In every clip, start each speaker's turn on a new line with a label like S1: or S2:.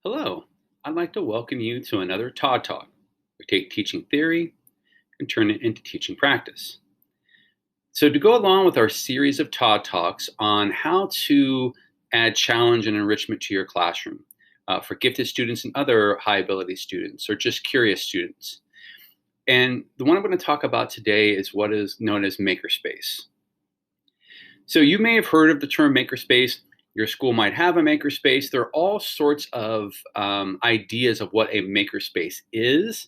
S1: Hello, I'd like to welcome you to another Todd Talk. We take teaching theory and turn it into teaching practice. So, to go along with our series of Todd Talks on how to add challenge and enrichment to your classroom for gifted students and other high ability students or just curious students. And the one I'm going to talk about today is what is known as Makerspace. So, you may have heard of the term Makerspace. Your school might have a makerspace. There are all sorts of ideas of what a makerspace is.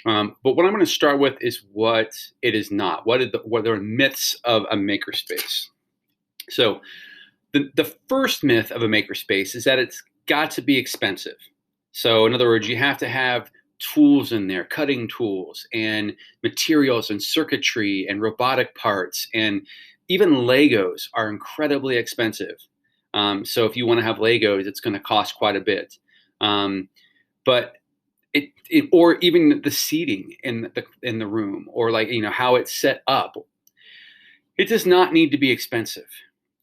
S1: But what I'm going to start with is what it is not. What are myths of a makerspace? So the first myth of a makerspace is that it's got to be expensive. So in other words, you have to have tools in there, cutting tools and materials and circuitry and robotic parts, and even Legos are incredibly expensive. So if you want to have Legos, it's going to cost quite a bit. But or even the seating in the room, or how it's set up, it does not need to be expensive.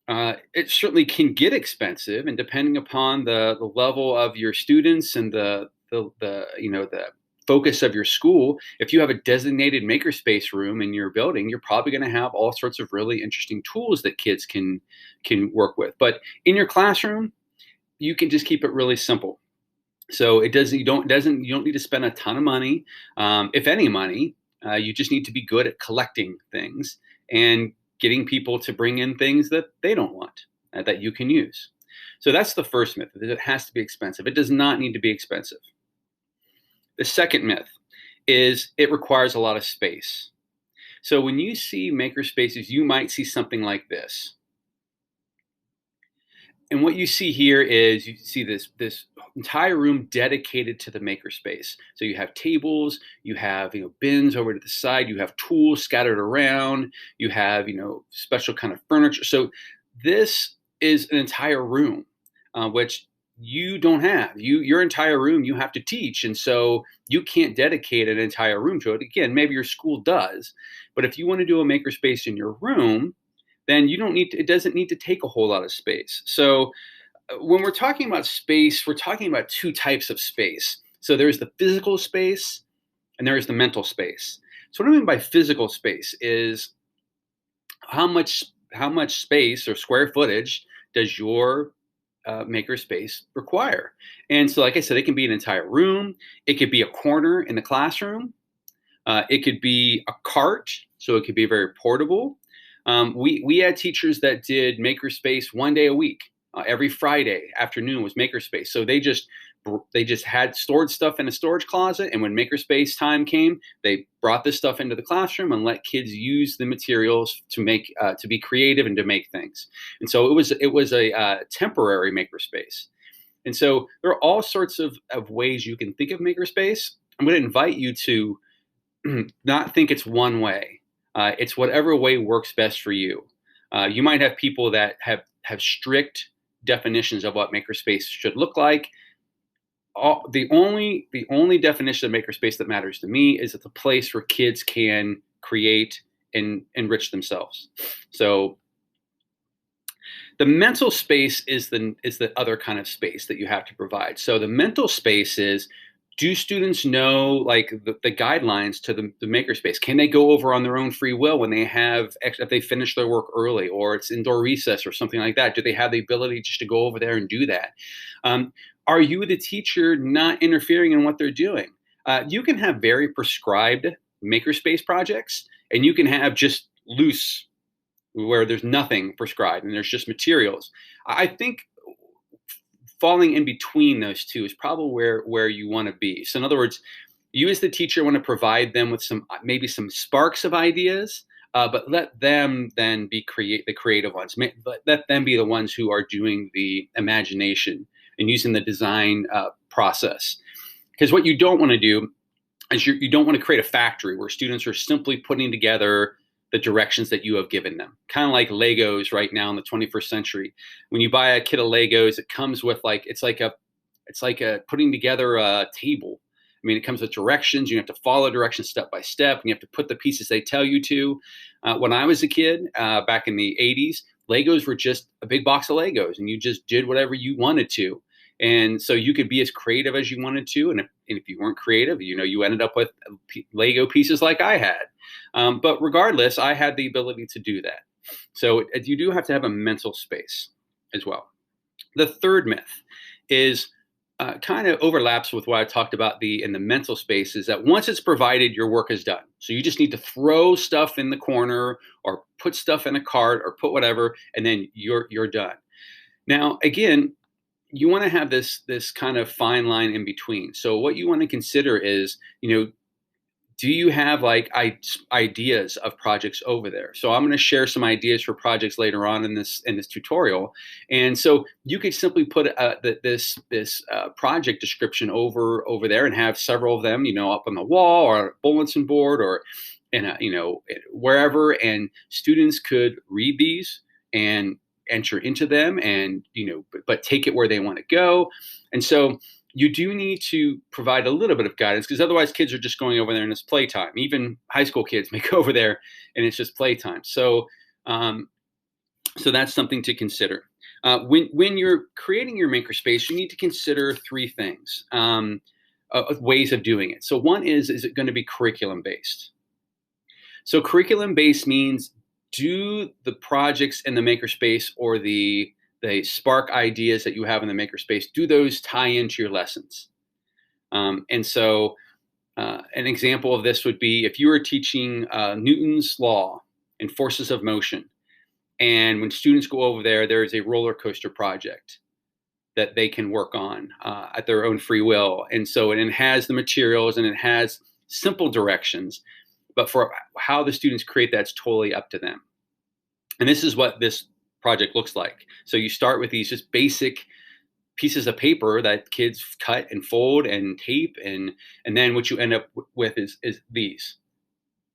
S1: It certainly can get expensive, and depending upon the level of your students and the focus of your school, if you have a designated makerspace room in your building, you're probably going to have all sorts of really interesting tools that kids can work with. But in your classroom, you can just keep it really simple. So you don't need to spend a ton of money, if any money. You just need to be good at collecting things and getting people to bring in things that they don't want, that you can use. So that's the first myth, that it has to be expensive. It does not need to be expensive. The second myth is it requires a lot of space. So when you see maker spaces, you might see something like this. And what you see here is you see this entire room dedicated to the makerspace. So you have tables, you have bins over to the side, you have tools scattered around, you have special kind of furniture. So this is an entire room, which you don't have. Your entire room you have to teach, and so you can't dedicate an entire room to it. Again, maybe your school does, but if you want to do a makerspace in your room, then it doesn't need to take a whole lot of space. So when we're talking about space, we're talking about two types of space. So there's the physical space and there's the mental space. So what I mean by physical space is how much space or square footage does your makerspace require? And so, like I said, it can be an entire room. It could be a corner in the classroom. It could be a cart, so it could be very portable. We had teachers that did makerspace one day a week. Every Friday afternoon was makerspace. So they just had stored stuff in a storage closet, and when makerspace time came, they brought this stuff into the classroom and let kids use the materials to be creative and to make things. And so it was a temporary makerspace. And so there are all sorts of ways you can think of makerspace. I'm going to invite you to not think it's one way. It's whatever way works best for you. You might have people that have strict definitions of what makerspace should look like. The only definition of makerspace that matters to me is it's a place where kids can create and enrich themselves. So the mental space is the other kind of space that you have to provide. So the mental space is, do students know the guidelines to the makerspace? Can they go over on their own free will when if they finish their work early, or it's indoor recess or something like that? Do they have the ability just to go over there and do that? Are you, the teacher, not interfering in what they're doing? You can have very prescribed makerspace projects, and you can have just loose, where there's nothing prescribed and there's just materials. I think falling in between those two is probably where you want to be. So in other words, you as the teacher want to provide them with maybe some sparks of ideas, but let them then be the creative ones. Let them be the ones who are doing the imagination and using the design process. Because what you don't want to do is you don't want to create a factory where students are simply putting together the directions that you have given them. Kind of like Legos right now in the 21st century. When you buy a kit of Legos, it comes with it's like putting together a table. I mean, it comes with directions. You have to follow directions step by step, and you have to put the pieces they tell you to. When I was a kid, back in the 80s, Legos were just a big box of Legos, and you just did whatever you wanted to. And so you could be as creative as you wanted to. And if you weren't creative, you ended up with Lego pieces like I had. But regardless, I had the ability to do that. So you do have to have a mental space as well. The third myth is kind of overlaps with what I talked about in the mental space, is that once it's provided, your work is done. So you just need to throw stuff in the corner or put stuff in a cart or put whatever, and then you're done. Now, again, you want to have this kind of fine line in between. So what you want to consider is, do you have like ideas of projects over there? So I'm going to share some ideas for projects later on in this tutorial. And so you could simply put this project description over there and have several of them, up on the wall or a bulletin board or wherever, and students could read these and enter into them and but take it where they want to go. And so you do need to provide a little bit of guidance, because otherwise kids are just going over there and it's playtime. Even high school kids may go over there and it's just playtime. So so that's something to consider. When you're creating your makerspace, you need to consider three things, ways of doing it. So one is it going to be curriculum based? So curriculum based means, do the projects in the makerspace or the spark ideas that you have in the makerspace, do those tie into your lessons? And so an example of this would be if you were teaching Newton's law and forces of motion, and when students go over there, there is a roller coaster project that they can work on at their own free will. And so it has the materials and it has simple directions, but for how the students create, that's totally up to them. And this is what this project looks like. So you start with these just basic pieces of paper that kids cut and fold and tape, and then what you end up with is these,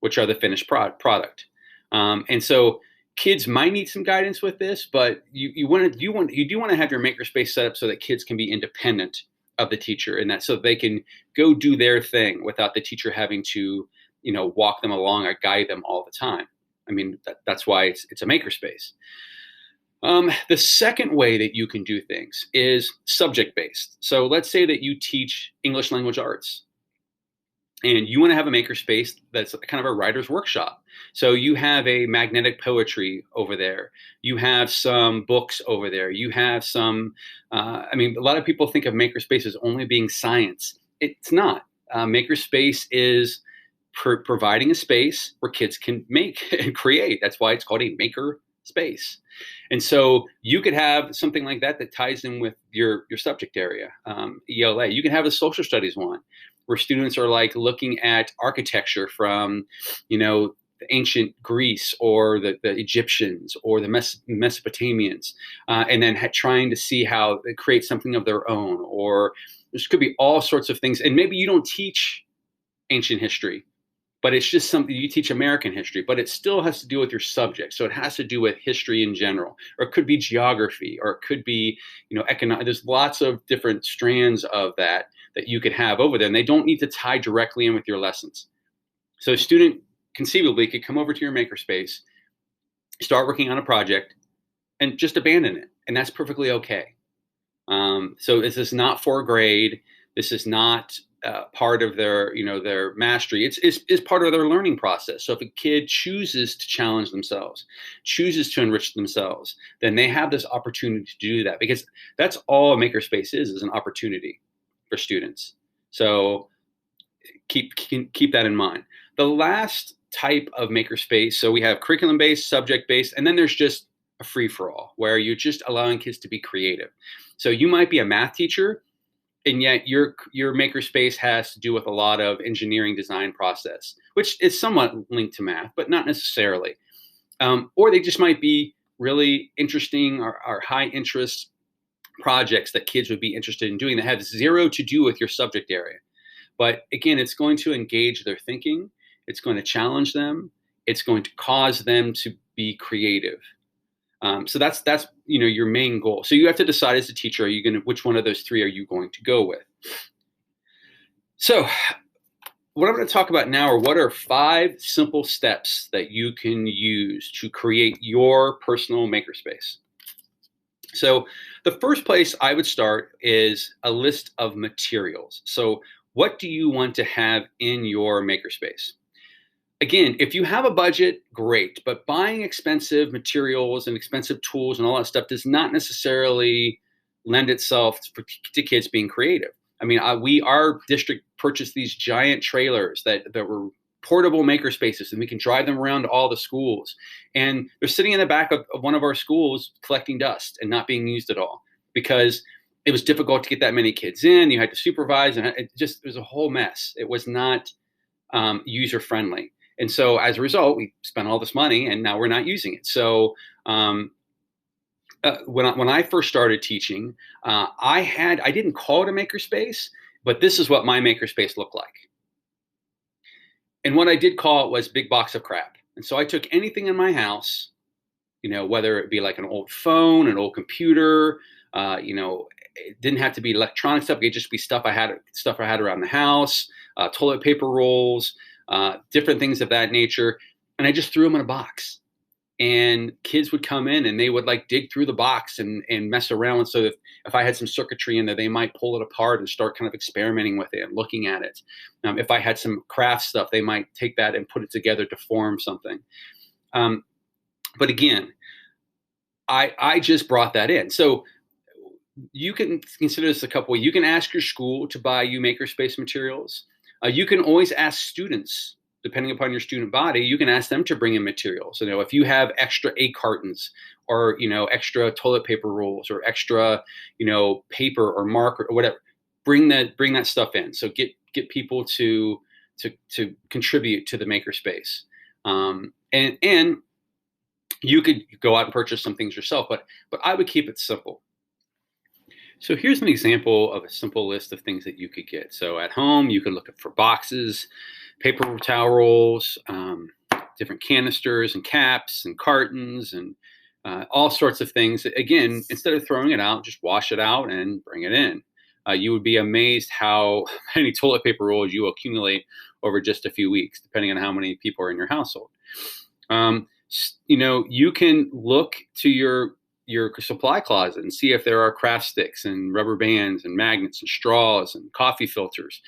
S1: which are the finished product. And so kids might need some guidance with this, but you do want to have your makerspace set up so that kids can be independent of the teacher, and that so they can go do their thing without the teacher having to walk them along or guide them all the time. I mean, that's why it's a makerspace. The second way that you can do things is subject-based. So let's say that you teach English language arts and you want to have a makerspace that's kind of a writer's workshop. So you have a magnetic poetry over there. You have some books over there. You have some, a lot of people think of makerspace as only being science. It's not. Makerspace is providing a space where kids can make and create. That's why it's called a maker space. And so you could have something like that ties in with your subject area, ELA. You can have a social studies one where students are like looking at architecture from, the ancient Greece or the Egyptians or the Mesopotamians, and then trying to see how they create something of their own. Or there could be all sorts of things. And maybe you don't teach ancient history, but it's just something you teach American history, but it still has to do with your subject. So it has to do with history in general, or it could be geography, or it could be, economic. There's lots of different strands of that you could have over there, and they don't need to tie directly in with your lessons. So a student conceivably could come over to your makerspace, start working on a project, and just abandon it. And that's perfectly okay. So this is not for a grade. This is not part of their mastery. It's part of their learning process. So if a kid chooses to challenge themselves, chooses to enrich themselves, then they have this opportunity to do that, because that's all a makerspace is an opportunity for students. So keep that in mind. The last type of makerspace, so we have curriculum-based, subject-based, and then there's just a free-for-all where you're just allowing kids to be creative. So you might be a math teacher, and yet your makerspace has to do with a lot of engineering design process, which is somewhat linked to math, but not necessarily. Or they just might be really interesting or high interest projects that kids would be interested in doing that have zero to do with your subject area. But again, it's going to engage their thinking. It's going to challenge them. It's going to cause them to be creative. So that's your main goal. So you have to decide as a teacher, which one of those three are you going to go with? So what I'm going to talk about now are what are 5 simple steps that you can use to create your personal makerspace. So the first place I would start is a list of materials. So what do you want to have in your makerspace? Again, if you have a budget, great, but buying expensive materials and expensive tools and all that stuff does not necessarily lend itself to kids being creative. I mean, our district purchased these giant trailers that were portable maker spaces, and we can drive them around to all the schools. And they're sitting in the back of one of our schools collecting dust and not being used at all because it was difficult to get that many kids in. You had to supervise, and it was a whole mess. It was not user friendly. And so as a result, we spent all this money and now we're not using it. So when I first started teaching, I didn't call it a makerspace, but this is what my makerspace looked like. And what I did call it was big box of crap. And so I took anything in my house, whether it be like an old phone, an old computer, it didn't have to be electronic stuff. It could just be stuff I had around the house, toilet paper rolls, different things of that nature. And I just threw them in a box. And kids would come in and they would like dig through the box and mess around. So if I had some circuitry in there, they might pull it apart and start kind of experimenting with it and looking at it. If I had some craft stuff, they might take that and put it together to form something. But again, I just brought that in. So you can consider this a couple ways. You can ask your school to buy you makerspace materials. You can always ask students, depending upon your student body, you can ask them to bring in materials. If you have extra egg cartons or, extra toilet paper rolls or extra, paper or marker or whatever, bring that stuff in. So get people to contribute to the makerspace. And you could go out and purchase some things yourself, but I would keep it simple. So here's an example of a simple list of things that you could get. So at home, you could look for boxes, paper towel rolls, different canisters and caps and cartons and all sorts of things. Again, instead of throwing it out, just wash it out and bring it in. You would be amazed how many toilet paper rolls you accumulate over just a few weeks, depending on how many people are in your household. You can look to your supply closet and see if there are craft sticks and rubber bands and magnets and straws and coffee filters.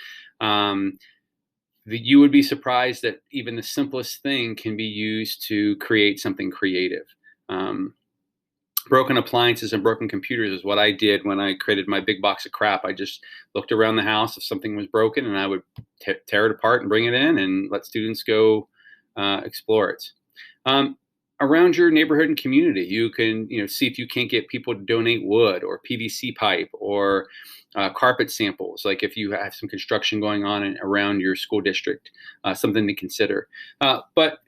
S1: You would be surprised that even the simplest thing can be used to create something creative. Broken appliances and broken computers is what I did when I created my big box of crap. I just looked around the house if something was broken, and I would tear it apart and bring it in and let students go explore it. Around your neighborhood and community, you can see if you can't get people to donate wood or PVC pipe or carpet samples, like if you have some construction going on around your school district, something to consider. But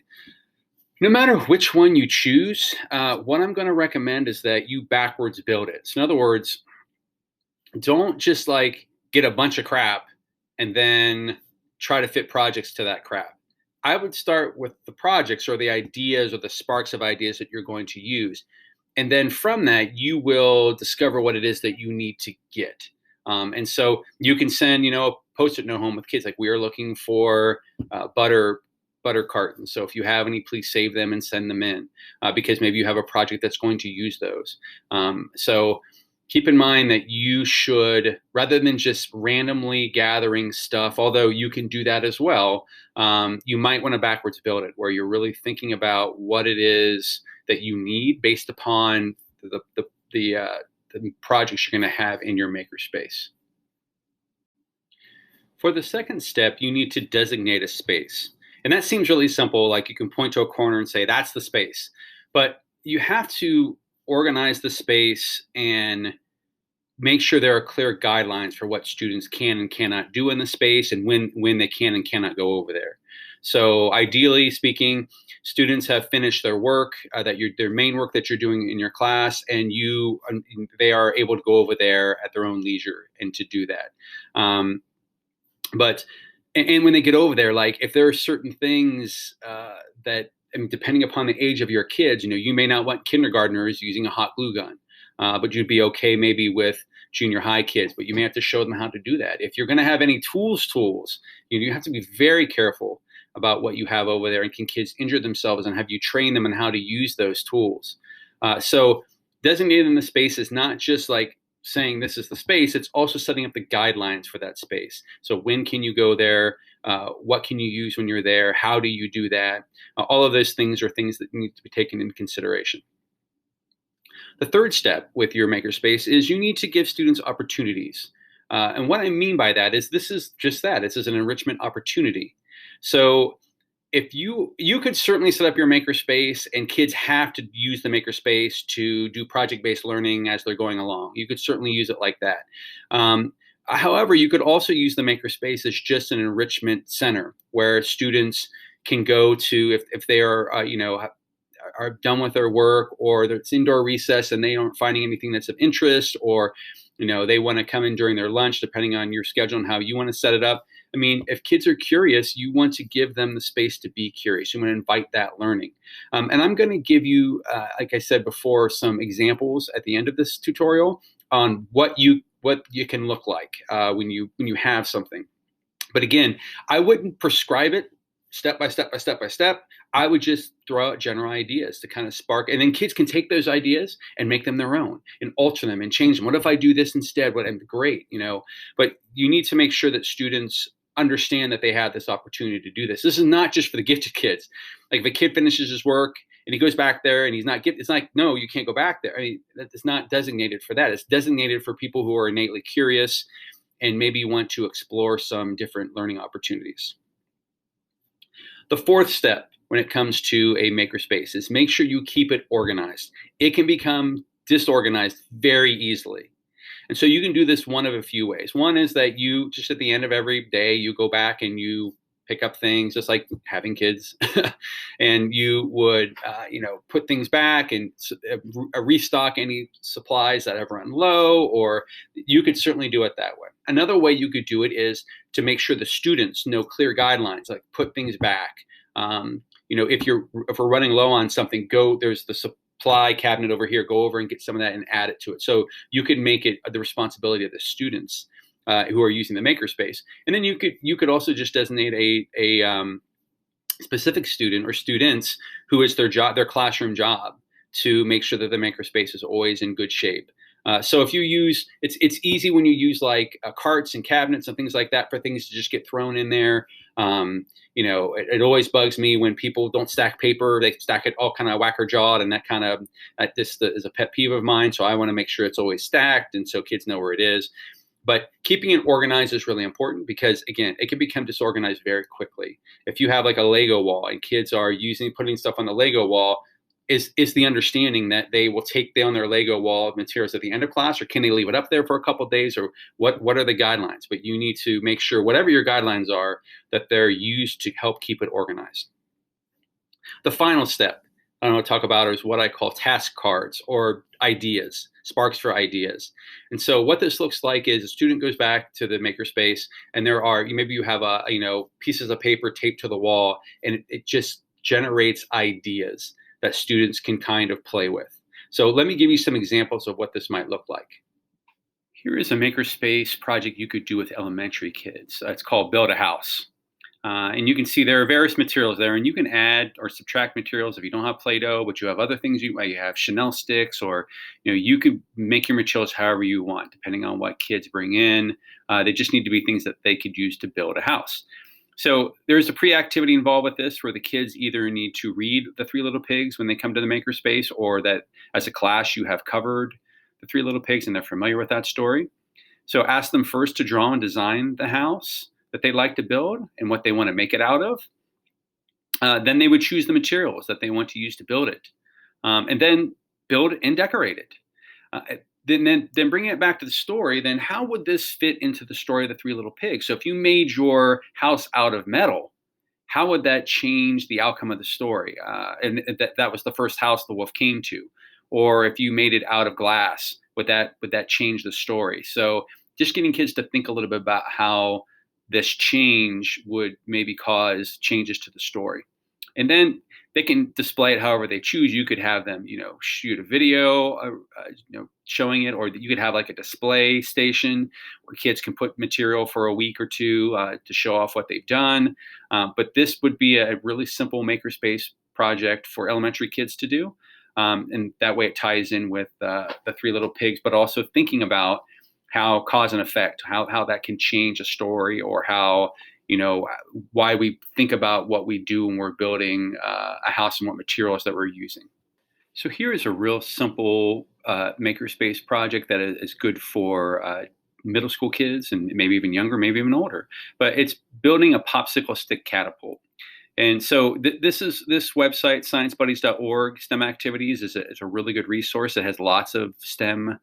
S1: no matter which one you choose, what I'm going to recommend is that you backwards build it. So in other words, don't just like get a bunch of crap and then try to fit projects to that crap. I would start with the projects or the ideas or the sparks of ideas that you're going to use. And then from that, you will discover what it is that you need to get. And so you can send, a Post-it note home with kids, like we are looking for butter cartons. So if you have any, please save them and send them in because maybe you have a project that's going to use those. So keep in mind that you should, rather than just randomly gathering stuff, although you can do that as well, you might want to backwards build it where you're really thinking about what it is that you need based upon the projects you're going to have in your makerspace. For the second step, you need to designate a space. And that seems really simple, like you can point to a corner and say, that's the space. But you have to organize the space and make sure there are clear guidelines for what students can and cannot do in the space and when they can and cannot go over there. So ideally speaking, students have finished their work, their main work that you're doing in your class, and they are able to go over there at their own leisure and to do that. But when they get over there, like if there are certain things depending upon the age of your kids, you may not want kindergartners using a hot glue gun, but you'd be okay maybe with junior high kids, but you may have to show them how to do that. If you're going to have any tools, you have to be very careful about what you have over there, and can kids injure themselves, and have you trained them on how to use those tools? So designating the space is not just like saying this is the space, it's also setting up the guidelines for that space. So when can you go there? What can you use when you're there? How do you do that? All of those things are things that need to be taken into consideration. The third step with your makerspace is you need to give students opportunities. And what I mean by that is this is just that. This is an enrichment opportunity. So if you could certainly set up your makerspace, and kids have to use the makerspace to do project-based learning as they're going along. You could certainly use it like that. However, you could also use the makerspace as just an enrichment center where students can go to if they are done with their work, or it's indoor recess and they aren't finding anything that's of interest, or they want to come in during their lunch, depending on your schedule and how you want to set it up. I mean, if kids are curious, you want to give them the space to be curious. You want to invite that learning. And I'm going to give you, like I said before, some examples at the end of this tutorial on what you can look like when you have something. But again, I wouldn't prescribe it step by step by step by step. I would just throw out general ideas to kind of spark, and then kids can take those ideas and make them their own and alter them and change them. What if I do this instead? Great, But you need to make sure that students understand that they have this opportunity to do this. This is not just for the gifted kids. Like if a kid finishes his work and he goes back there and he's not gifted, it's like, no, you can't go back there. I mean, it's not designated for that. It's designated for people who are innately curious and maybe want to explore some different learning opportunities. The fourth step when it comes to a makerspace is make sure you keep it organized. It can become disorganized very easily. And so you can do this one of a few ways. One is that you just at the end of every day, you go back and you pick up things, just like having kids, and you would, put things back and restock any supplies that have run low, or you could certainly do it that way. Another way you could do it is to make sure the students know clear guidelines, like put things back. If we're running low on something, there's the supply cabinet over here, go over and get some of that and add it to it. So you can make it the responsibility of the students who are using the makerspace. And then you could also just designate a specific student or students who is their classroom job to make sure that the makerspace is always in good shape. So if you use, it's easy when you use like carts and cabinets and things like that for things to just get thrown in there. It always bugs me when people don't stack paper. They stack it all kind of whacker-jawed, and that is a pet peeve of mine. So I want to make sure it's always stacked, and so kids know where it is. But keeping it organized is really important because, again, it can become disorganized very quickly. If you have like a Lego wall and kids are putting stuff on the Lego wall, is the understanding that they will take down their Lego wall of materials at the end of class, or can they leave it up there for a couple of days, or what are the guidelines? But you need to make sure whatever your guidelines are, that they're used to help keep it organized. The final step I want to talk about is what I call task cards or ideas, sparks for ideas. And so what this looks like is a student goes back to the makerspace, and maybe you have pieces of paper taped to the wall, and it just generates ideas that students can kind of play with. So let me give you some examples of what this might look like. Here is a makerspace project you could do with elementary kids. It's called Build a House. And you can see there are various materials there, and you can add or subtract materials if you don't have Play-Doh, but you have other things. You have Chanel sticks, or you could make your materials however you want, depending on what kids bring in. They just need to be things that they could use to build a house. So there's a pre-activity involved with this where the kids either need to read The Three Little Pigs when they come to the makerspace, or that as a class you have covered The Three Little Pigs and they're familiar with that story. So ask them first to draw and design the house that they'd like to build and what they want to make it out of. Then they would choose the materials that they want to use to build it, and then build and decorate it. Then bringing it back to the story, then how would this fit into the story of the Three Little Pigs? So if you made your house out of metal, how would that change the outcome of the story? And that was the first house the wolf came to. Or if you made it out of glass, would that change the story? So just getting kids to think a little bit about how this change would maybe cause changes to the story. And then they can display it however they choose. You could have them, shoot a video, showing it, or you could have like a display station where kids can put material for a week or two to show off what they've done. But this would be a really simple makerspace project for elementary kids to do. And that way it ties in with the Three Little Pigs, but also thinking about how cause and effect, how that can change a story, or how, why we think about what we do when we're building a house and what materials that we're using. So here is a real simple makerspace project that is good for middle school kids and maybe even younger, maybe even older. But it's building a popsicle stick catapult. And so this website, sciencebuddies.org, STEM Activities, is a really good resource. It has lots of STEM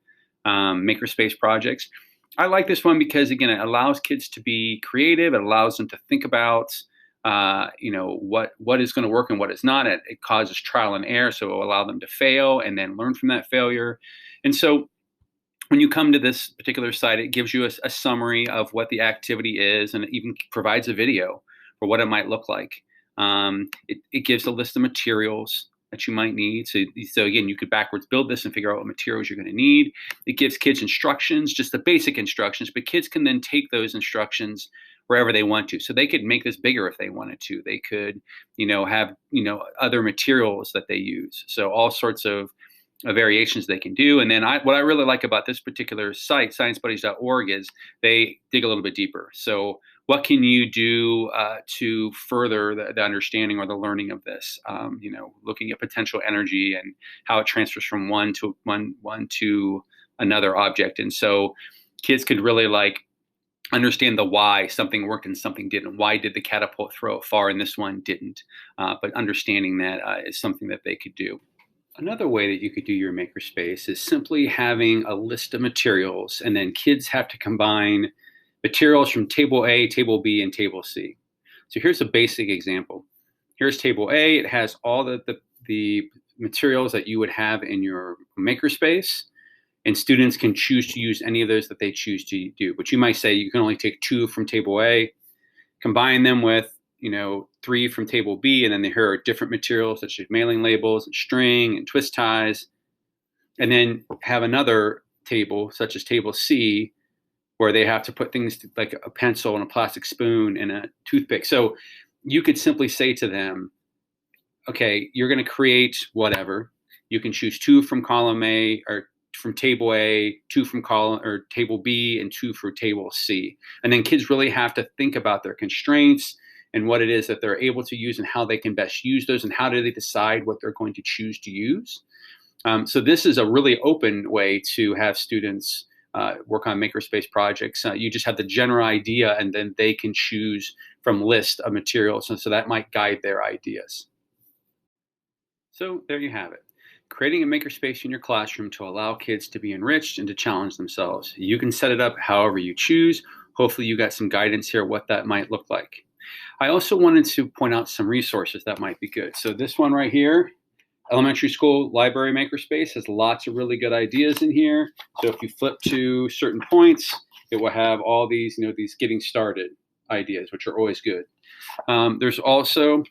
S1: makerspace projects. I like this one because, again, it allows kids to be creative. It allows them to think about what is going to work and what is not. It causes trial and error, so it will allow them to fail and then learn from that failure. And so when you come to this particular site, it gives you a summary of what the activity is, and it even provides a video for what it might look like. It gives a list of materials that you might need. So again, you could backwards build this and figure out what materials you're going to need. It gives kids instructions, just the basic instructions, but kids can then take those instructions wherever they want to. So they could make this bigger if they wanted to. They could, have, other materials that they use. So all sorts of variations they can do. And then what I really like about this particular site, sciencebuddies.org, is they dig a little bit deeper. So what can you do to further the understanding or the learning of this? Looking at potential energy and how it transfers from one to another object. And so kids could really understand the why something worked and something didn't. Why did the catapult throw it far and this one didn't? But understanding that is something that they could do. Another way that you could do your makerspace is simply having a list of materials, and then kids have to combine materials from table A, table B, and table C. So here's a basic example. Here's table A. It has all the materials that you would have in your makerspace, and students can choose to use any of those that they choose to do. But you might say you can only take 2 from table A, combine them with 3 from table B, and then here are different materials such as mailing labels and string and twist ties, and then have another table such as table C, where they have to put things like a pencil and a plastic spoon and a toothpick. So you could simply say to them, okay, you're going to create whatever. You can choose 2 from column A, or from table A, 2 from column or table B, and 2 for table C. And then kids really have to think about their constraints and what it is that they're able to use and how they can best use those, and how do they decide what they're going to choose to use. So this is a really open way to have students work on makerspace projects. You just have the general idea, and then they can choose from list of materials, and so that might guide their ideas. So there you have it. Creating a makerspace in your classroom to allow kids to be enriched and to challenge themselves. You can set it up however you choose. Hopefully you got some guidance here what that might look like. I also wanted to point out some resources that might be good. So this one right here, Elementary School Library Makerspace, has lots of really good ideas in here. So if you flip to certain points, it will have all these, these getting started ideas, which are always good. There's also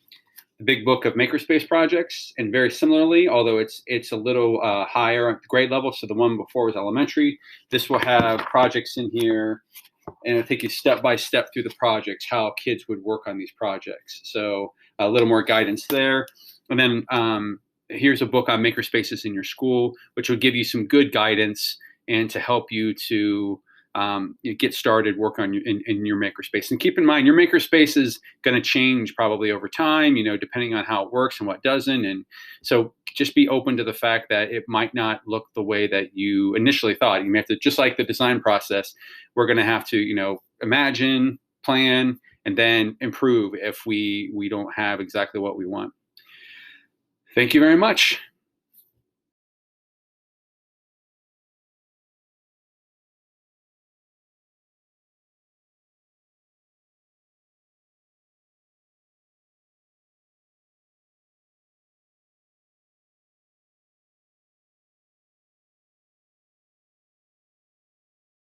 S1: the Big Book of Makerspace projects, and very similarly, although it's a little higher grade level, so the one before was elementary, this will have projects in here, and it'll take you step by step through the projects, how kids would work on these projects. So a little more guidance there. And then here's a book on makerspaces in your school, which will give you some good guidance and to help you to get started, work on in your makerspace. And keep in mind, your makerspace is going to change probably over time, depending on how it works and what doesn't. And so just be open to the fact that it might not look the way that you initially thought. You may have to, just like the design process, we're going to have to, imagine, plan, and then improve if we don't have exactly what we want. Thank you very much.